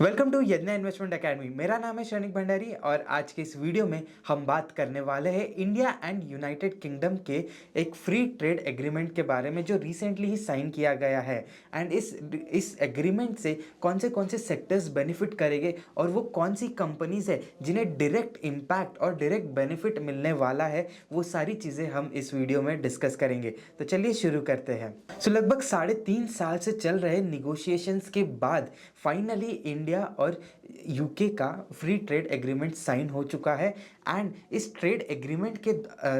Welcome to Yagna investment academy. मेरा नाम है शनिक भंडारी और आज के इस वीडियो में हम बात करने वाले हैं इंडिया एंड यूनाइटेड किंगडम के एक फ्री ट्रेड एग्रीमेंट के बारे में जो रिसेंटली ही साइन किया गया है। एंड इस एग्रीमेंट से कौन से सेक्टर्स बेनिफिट करेंगे और वो कौन सी कंपनीज है जिन्हें डायरेक्ट इम्पैक्ट और डायरेक्ट बेनिफिट मिलने वाला है, वो सारी चीज़ें हम इस वीडियो में डिस्कस करेंगे। तो चलिए शुरू करते हैं। लगभग 3.5 साल से चल रहे निगोशिएशंस के बाद फाइनली इंडिया और यूके का फ्री ट्रेड एग्रीमेंट साइन हो चुका है। एंड इस ट्रेड एग्रीमेंट के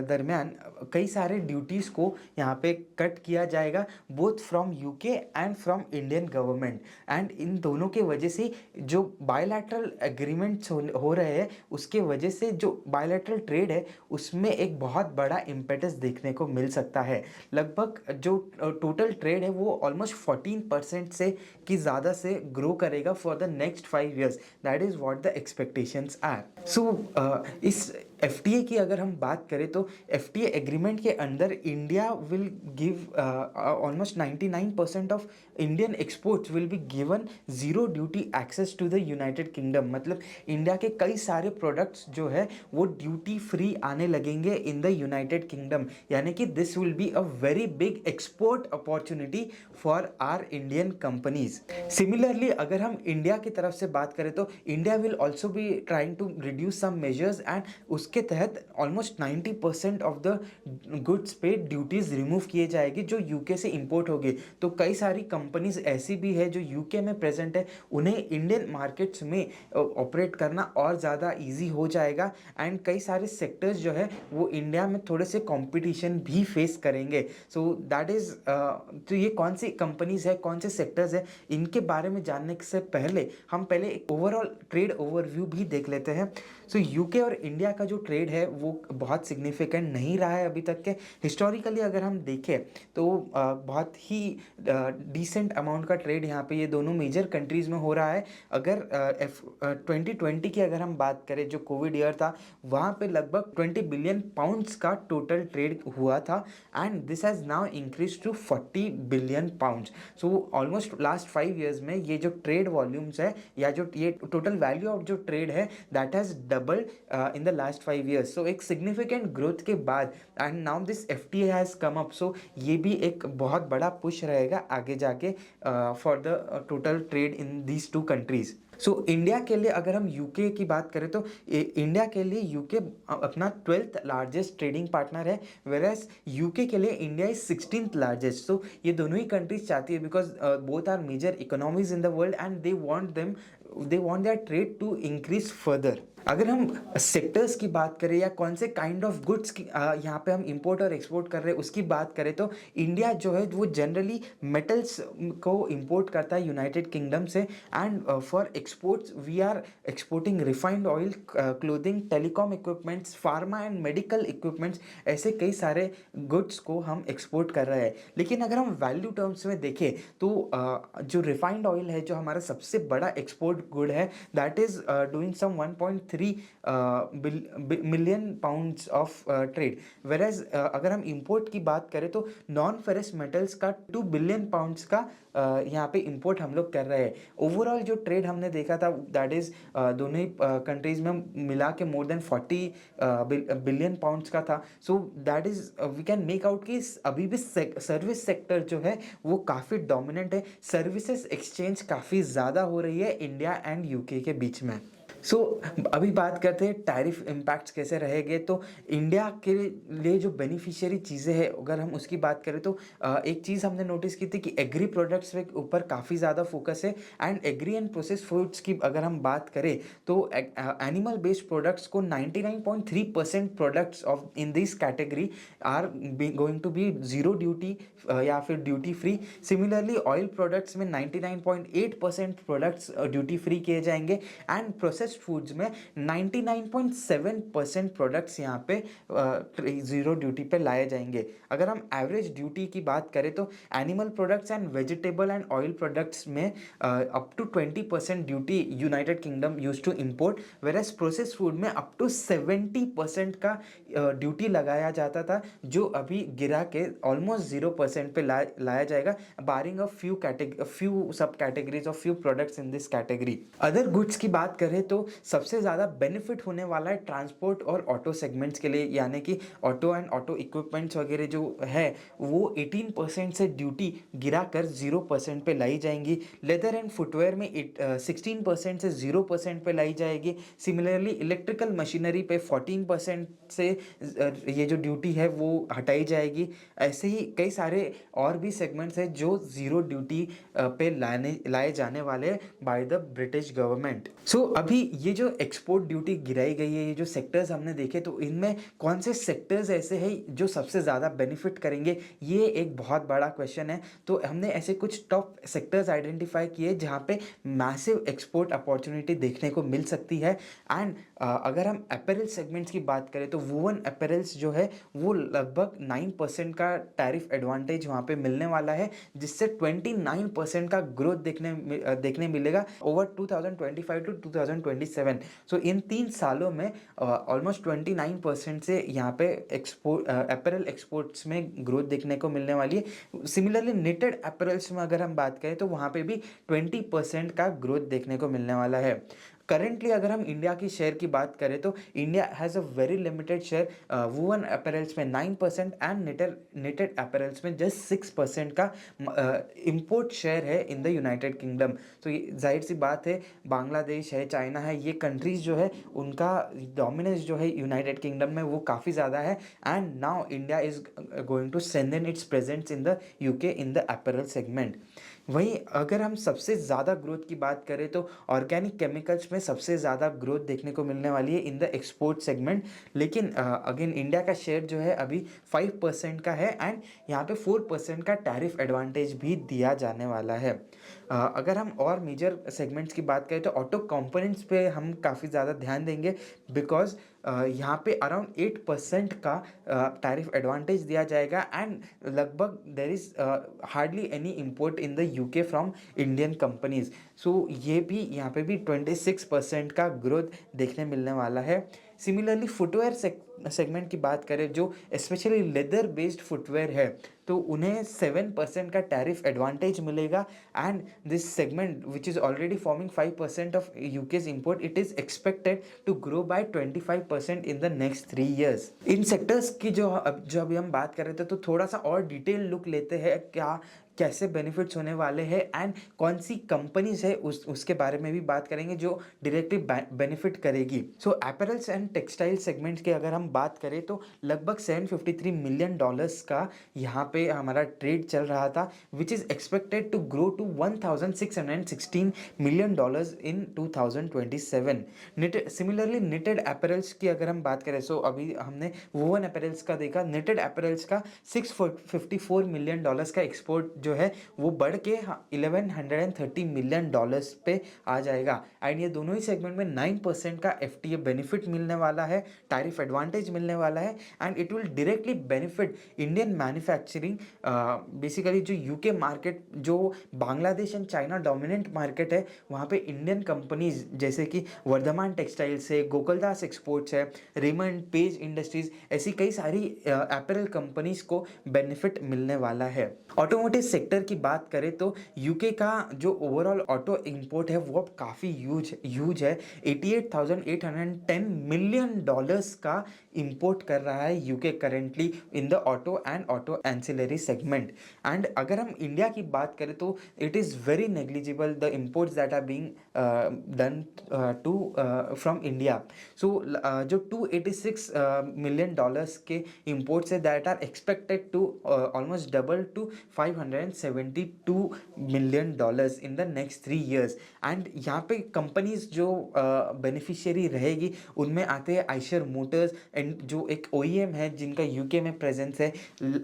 दरमियान कई सारे ड्यूटीज़ को यहाँ पे कट किया जाएगा, both from UK and from Indian government. And in दोनों के वजह से जो बायलैटरल एग्रीमेंट्स हो रहे हैं, उसके वजह से जो बायलैटरल ट्रेड है उसमें एक बहुत बड़ा इम्पेटस देखने को मिल सकता है। लगभग जो टोटल ट्रेड है वो ऑलमोस्ट 14% से की ज़्यादा से ग्रो करेगा for the next 5 years। That is what the expectations are. इस एफटीए की अगर हम बात करें तो एफटीए एग्रीमेंट के अंदर India will give almost 99% of Indian exports will be given zero duty access to the United Kingdom. मतलब इंडिया के कई सारे प्रोडक्ट्स जो है वो ड्यूटी फ्री आने लगेंगे इन द यूनाइटेड किंगडम, यानी कि this will be a very big export opportunity for our Indian companies. Similarly अगर हम इंडिया की तरफ से बात करें तो India will also be trying to reduce some measures and उसके तहत ऑलमोस्ट 90% ऑफ द गुड्स पे ड्यूटीज रिमूव किए जाएगी जो यूके से इंपोर्ट होगी। तो कई सारी कंपनीज ऐसी भी है जो यूके में प्रेजेंट है, उन्हें इंडियन मार्केट्स में ऑपरेट करना और ज़्यादा ईजी हो जाएगा। एंड कई सारे सेक्टर्स जो है वो इंडिया में थोड़े से कंपटीशन भी फेस करेंगे। सो दैट इज़ तो ये कौन सी कंपनीज है, कौन से सेक्टर्स है, इनके बारे में जानने से पहले हम पहले एक ओवरऑल ट्रेड ओवरव्यू भी देख लेते हैं। यूके और इंडिया का जो ट्रेड है वो बहुत सिग्निफिकेंट नहीं रहा है अभी तक के। हिस्टोरिकली अगर हम देखें तो बहुत ही डिसेंट अमाउंट का ट्रेड यहाँ पे ये दोनों मेजर कंट्रीज़ में हो रहा है। अगर 2020 की अगर हम बात करें, जो कोविड ईयर था, वहाँ पे लगभग 20 बिलियन पाउंड्स का टोटल ट्रेड हुआ था। And this has now increase to 40 billion pounds. Almost last 5 years में ये जो ट्रेड वॉल्यूम्स है या जो ये टोटल वैल्यू ऑफ जो ट्रेड है that has double in the last 5 years। एक सिग्निफिकेंट ग्रोथ के बाद and now this FTA has come up. ये भी एक बहुत बड़ा पुश रहेगा आगे जाके for the total trade in these two countries. India के लिए अगर हम यूके की बात करें तो इंडिया के लिए यूके अपना 12th लार्जेस्ट ट्रेडिंग पार्टनर है, वेरएज यूके के लिए इंडिया इज 16th लार्जेस्ट। ये दोनों ही कंट्रीज चाहती है because both are major economies in the world and they want their trade to increase further. अगर हम सेक्टर्स की बात करें या कौन से काइंड ऑफ गुड्स की यहाँ पे हम इंपोर्ट और एक्सपोर्ट कर रहे हैं उसकी बात करें तो इंडिया जो है वो जनरली मेटल्स को इंपोर्ट करता है यूनाइटेड किंगडम से। And for exports we are exporting refined oil, clothing, telecom equipments, pharma and medical equipments, ऐसे कई सारे गुड्स को हम एक्सपोर्ट कर रहे हैं। लेकिन अगर हम वैल्यू टर्म्स में देखें तो जो रिफाइंड ऑयल है जो हमारा सबसे बड़ा एक्सपोर्ट गुड है, that is doing some 1.3 million pounds of trade. Whereas अगर हम इंपोर्ट की बात करें तो नॉन फेरस मेटल्स का 2 बिलियन पाउंड्स का यहाँ पे इंपोर्ट हम लोग कर रहे हैं। ओवरऑल जो ट्रेड हमने देखा था दैट इज दोनों ही कंट्रीज में मिला के मोर देन 40 बिलियन पाउंड्स का था। That is we can make out कि अभी भी सर्विस सेक्टर जो है वो काफ़ी डोमिनेंट है। सर्विसेज एक्सचेंज काफ़ी ज़्यादा हो रही है इंडिया एंड यूके के बीच में। अभी बात करते हैं टैरिफ इम्पैक्ट्स कैसे रहेंगे। तो इंडिया के लिए जो बेनिफिशियरी चीज़ें हैं अगर हम उसकी बात करें तो एक चीज़ हमने नोटिस की थी कि एग्री प्रोडक्ट्स के ऊपर काफ़ी ज़्यादा फोकस है। And agri and process foods की अगर हम बात करें तो एनिमल बेस्ड प्रोडक्ट्स को 99.3% products of in this category are going to be zero duty या फिर duty free. Similarly oil products में 99.8% प्रोडक्ट्स ड्यूटी फ्री किए जाएंगे। एंड प्रोसेस प्रोसेस्ड फूड्स में 99.7% प्रोडक्ट्स यहाँ पे ज़ीरो ड्यूटी पे लाए जाएंगे। अगर हम एवरेज ड्यूटी की बात करें तो animal products and vegetable and oil products में up to 20% duty United Kingdom use to import, whereas processed food में अप टू 70% का ड्यूटी लगाया जाता था, जो अभी गिरा के ऑलमोस्ट 0% पे लाया जाएगा, बारिंग अ फ्यू सब categories of few products in this category. Other goods की बात करें तो सबसे ज़्यादा बेनिफिट होने वाला है ट्रांसपोर्ट और ऑटो सेगमेंट्स के लिए, यानी कि ऑटो एंड ऑटो इक्विपमेंट्स वगैरह जो है वो 18% से ड्यूटी गिरा कर 0% पे लाई जाएंगी। लेदर एंड फुटवेयर में 16% से 0% पे लाई जाएगी। सिमिलरली इलेक्ट्रिकल मशीनरी पे 14% से ये जो ड्यूटी है वो हटाई जाएगी। ऐसे ही कई सारे और भी सेगमेंट्स हैं जो ज़ीरो ड्यूटी पे लाए जाने वाले बाय द ब्रिटिश गवर्नमेंट। सो अभी ये जो एक्सपोर्ट ड्यूटी गिराई गई है, ये जो सेक्टर्स हमने देखे, तो इनमें कौन से सेक्टर्स ऐसे हैं जो सबसे ज़्यादा बेनिफिट करेंगे, ये एक बहुत बड़ा क्वेश्चन है। तो हमने ऐसे कुछ टॉप सेक्टर्स आइडेंटिफाई किए जहाँ पे मैसिव एक्सपोर्ट अपॉर्चुनिटी देखने को मिल सकती है। एंड अगर हम अपैरल सेगमेंट्स की बात करें तो वूवन अपैरल्स जो है वो लगभग 9% का टैरिफ एडवांटेज वहाँ पे मिलने वाला है, जिससे 29% का ग्रोथ देखने मिलेगा ओवर 2025 टू 2027। सो इन 3 सालों में ऑलमोस्ट 29% से यहाँ पे अपैरल एक्सपोर्ट्स में ग्रोथ देखने को मिलने वाली है। सिमिलरली निटेड अपैरल्स में अगर हम बात करें तो वहाँ पे भी 20% का ग्रोथ देखने को मिलने वाला है। करेंटली अगर हम इंडिया की शेयर की बात करें तो India has a very limited share, woven apparels में 9% एंड निटेड अपैरल्स में जस्ट 6% का इंपोर्ट शेयर है इन द यूनाइटेड किंगडम। तो ये जाहिर सी बात है, बांग्लादेश है, चाइना है, ये कंट्रीज़ जो है उनका डोमिनेंस जो है यूनाइटेड किंगडम में वो काफ़ी ज़्यादा है। And now India is going to strengthen its presence in the UK in the apparel segment. वहीं अगर हम सबसे ज़्यादा ग्रोथ की बात करें तो ऑर्गेनिक केमिकल्स में सबसे ज़्यादा ग्रोथ देखने को मिलने वाली है इन द एक्सपोर्ट सेगमेंट। लेकिन अगेन इंडिया का शेयर जो है अभी 5% का है एंड यहाँ पे 4% का टैरिफ एडवांटेज भी दिया जाने वाला है। अगर हम और मेजर सेगमेंट्स की बात करें तो ऑटो कंपोनेंट्स पे हम काफ़ी ज़्यादा ध्यान देंगे, बिकॉज यहाँ पे अराउंड 8% का टैरिफ एडवांटेज दिया जाएगा एंड लगभग there is hardly any import in the UK from Indian companies. So ये भी यहाँ पे भी 26% का ग्रोथ देखने मिलने वाला है। सिमिलरली फुटवेयर सेगमेंट की बात करें, जो स्पेशली लेदर बेस्ड फुटवेयर है, तो उन्हें 7% का टैरिफ एडवांटेज मिलेगा and this segment which is already forming 5% of UK's import, it is expected to grow by 25% in the next 3 years। इन सेक्टर्स की जो अभी हम बात कर रहे थे, तो थोड़ा सा और डिटेल लुक लेते हैं कैसे बेनिफिट्स होने वाले हैं एंड कौन सी कंपनीज है उसके बारे में भी बात करेंगे जो डायरेक्टली बेनिफिट करेगी। सो अपैरल्स एंड टेक्सटाइल सेगमेंट की अगर हम बात करें तो लगभग $753 मिलियन का यहाँ पे हमारा ट्रेड चल रहा था, which is expected to grow to $1,616 million in 2027। Similarly knitted apparels की अगर हम बात करें, सो अभी हमने वोवन अपैरल्स का देखा, निटेड अपैरल्स का $654 मिलियन का एक्सपोर्ट जो है वो बढ़ के $1,130 मिलियन पे आ जाएगा। एंड ये दोनों ही सेगमेंट में 9% का FTA बेनिफिट मिलने वाला है, टैरिफ एडवांटेज मिलने वाला है and it will directly benefit Indian manufacturing. Basically जो यूके मार्केट, जो Bangladesh and China dominant market है, वहाँ पे इंडियन कंपनीज जैसे कि वर्धमान टेक्सटाइल्स है, गोकुलदास एक्सपोर्ट्स है, रेमंड पेज इंडस्ट्रीज, ऐसी कई सारी अपैरल कंपनीज को बेनिफिट मिलने वाला है। ऑटोमोटिव सेक्टर की बात करें तो यूके का जो ओवरऑल ऑटो इंपोर्ट है वो अब काफ़ी ह्यूज है। $88,810 मिलियन का इंपोर्ट कर रहा है UK currently in the auto and auto ancillary segment. And अगर हम इंडिया की बात करें तो it is very negligible the imports that are being done to from India. So जो $286 मिलियन के इंपोर्ट्स है that are expected to almost double to $572 million in the next 3 years। And यहाँ पे कंपनीज जो बेनिफिशियरी रहेगी उनमें आते हैं आइशर मोटर्स, जो एक ओईएम है जिनका यूके में प्रेजेंस है,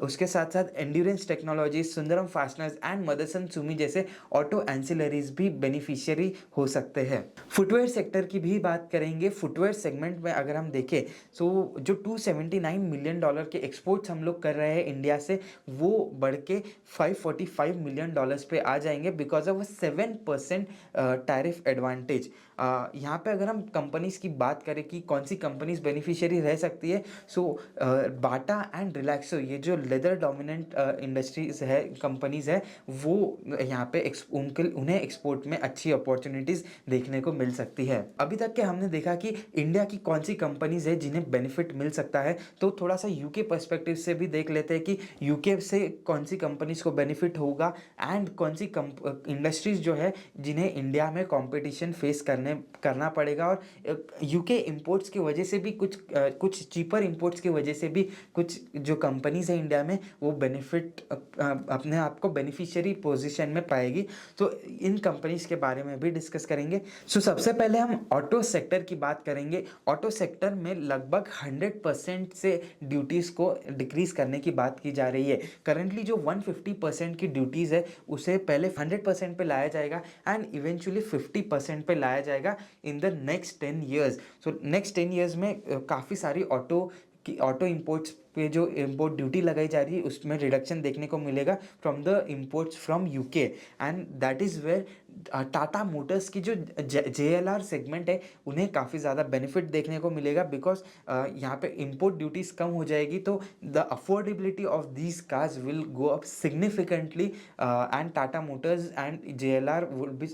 उसके साथ साथ endurance technology, Sundram Fasteners and Motherson Sumi जैसे ऑटो एंसिलरीज भी बेनिफिशियरी हो सकते हैं। फुटवेयर सेक्टर की भी बात करेंगे। फुटवेयर सेगमेंट में अगर हम देखें तो जो $279 मिलियन के एक्सपोर्ट्स हम लोग कर रहे हैं इंडिया से, वो बढ़ के $545 मिलियन पे आ जाएंगे बिकॉज ऑफ 7% टैरिफ एडवांटेज। यहाँ पे अगर हम कंपनीज़ की बात करें कि कौन सी कंपनीज बेनिफिशियरी रह सकती है, सो बाटा एंड रिलैक्सो, ये जो लेदर डोमिनेंट इंडस्ट्रीज है, कंपनीज है, वो यहाँ पे उन्हें एक्सपोर्ट में अच्छी अपॉर्चुनिटीज़ देखने को मिल सकती है। अभी तक के हमने देखा कि इंडिया की कौन सी कंपनीज है जिन्हें बेनिफिट मिल सकता है, तो थोड़ा सा यूके पर्सपेक्टिव से भी देख लेते हैं कि यूके से कौन सी कंपनीज को बेनिफिट होगा एंड कौन सी इंडस्ट्रीज जो है जिन्हें इंडिया में कंपटीशन फेस करना पड़ेगा। और यूके इंपोर्ट्स की वजह से भी कुछ चीपर इंपोर्ट्स की वजह से भी कुछ जो कंपनीज है इंडिया में वो बेनिफिट अपने आप को बेनिफिशियरी पोजीशन में पाएगी। तो इन कंपनीज के बारे में भी डिस्कस करेंगे। सो सबसे पहले हम ऑटो सेक्टर की बात करेंगे। ऑटो सेक्टर में लगभग 100% से ड्यूटीज़ को डिक्रीज करने की बात की जा रही है। करंटली जो 150% की ड्यूटीज़ है उसे पहले 100% पे लाया जाएगा एंड इवेंचुअली 50% पे लाया जाएगा इन the next 10 years. So next 10 years में काफ़ी सारी ऑटो इंपोर्ट्स पे जो इंपोर्ट ड्यूटी लगाई जा रही है उसमें रिडक्शन देखने को मिलेगा from the imports from UK. And that is where Tata Motors की जो JLR सेगमेंट है उन्हें काफ़ी ज़्यादा बेनिफिट देखने को मिलेगा बिकॉज यहाँ पे इंपोर्ट ड्यूटीज़ कम हो जाएगी, तो the affordability of these cars will go up significantly and Tata Motors and JLR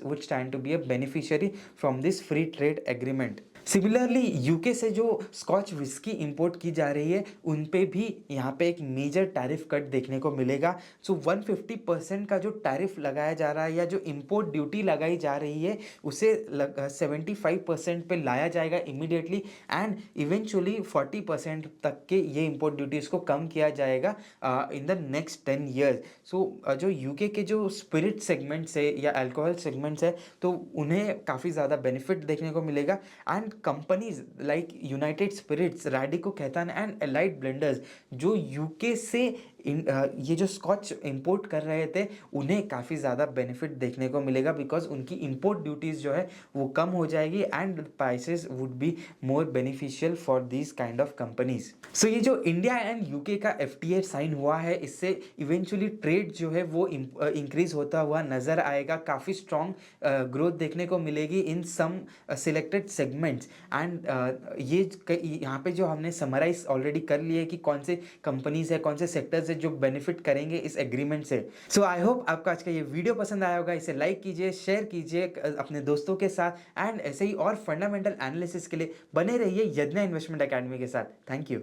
would stand to be a beneficiary from this free trade agreement. Similarly UK से जो स्कॉच विस्की इंपोर्ट की जा रही है उन पे भी यहाँ पे एक मेजर टैरिफ कट देखने को मिलेगा। सो 150% का जो टैरिफ लगाया जा रहा है या जो इंपोर्ट ड्यूटी लगाई जा रही है उसे 75% पे लाया जाएगा इमीडिएटली एंड इवेंचुअली 40% तक के ये इंपोर्ट ड्यूटीज़ को कम किया जाएगा इन द नेक्स्ट 10 ईयर्स। सो जो यूके के जो स्पिरिट सेगमेंट्स है या अल्कोहल सेगमेंट्स है तो उन्हें काफ़ी ज़्यादा बेनिफिट देखने को मिलेगा। And companies like United Spirits, Radico Khaitan and Allied Blenders जो यूके से ये जो स्कॉच इंपोर्ट कर रहे थे उन्हें काफ़ी ज़्यादा बेनिफिट देखने को मिलेगा बिकॉज उनकी इंपोर्ट ड्यूटीज़ जो है वो कम हो जाएगी and prices would be more beneficial for this kind of companies. So ये जो इंडिया एंड यूके का FTA साइन हुआ है इससे इवेंचुअली ट्रेड जो है वो इंक्रीज होता हुआ नज़र आएगा। काफ़ी स्ट्रॉन्ग ग्रोथ देखने को मिलेगी इन सम सिलेक्टेड सेगमेंट्स एंड ये यहाँ पे जो हमने समराइज ऑलरेडी कर लिए है कि कौन से कंपनीज है, कौन से सेक्टर्स है जो बेनिफिट करेंगे इस एग्रीमेंट से। सो आई होप आपको आज का ये वीडियो पसंद आया होगा। इसे लाइक कीजिए, शेयर कीजिए अपने दोस्तों के साथ एंड ऐसे ही और फंडामेंटल एनालिसिस के लिए बने रहिए यज्ञा इन्वेस्टमेंट एकेडमी के साथ। Thank you.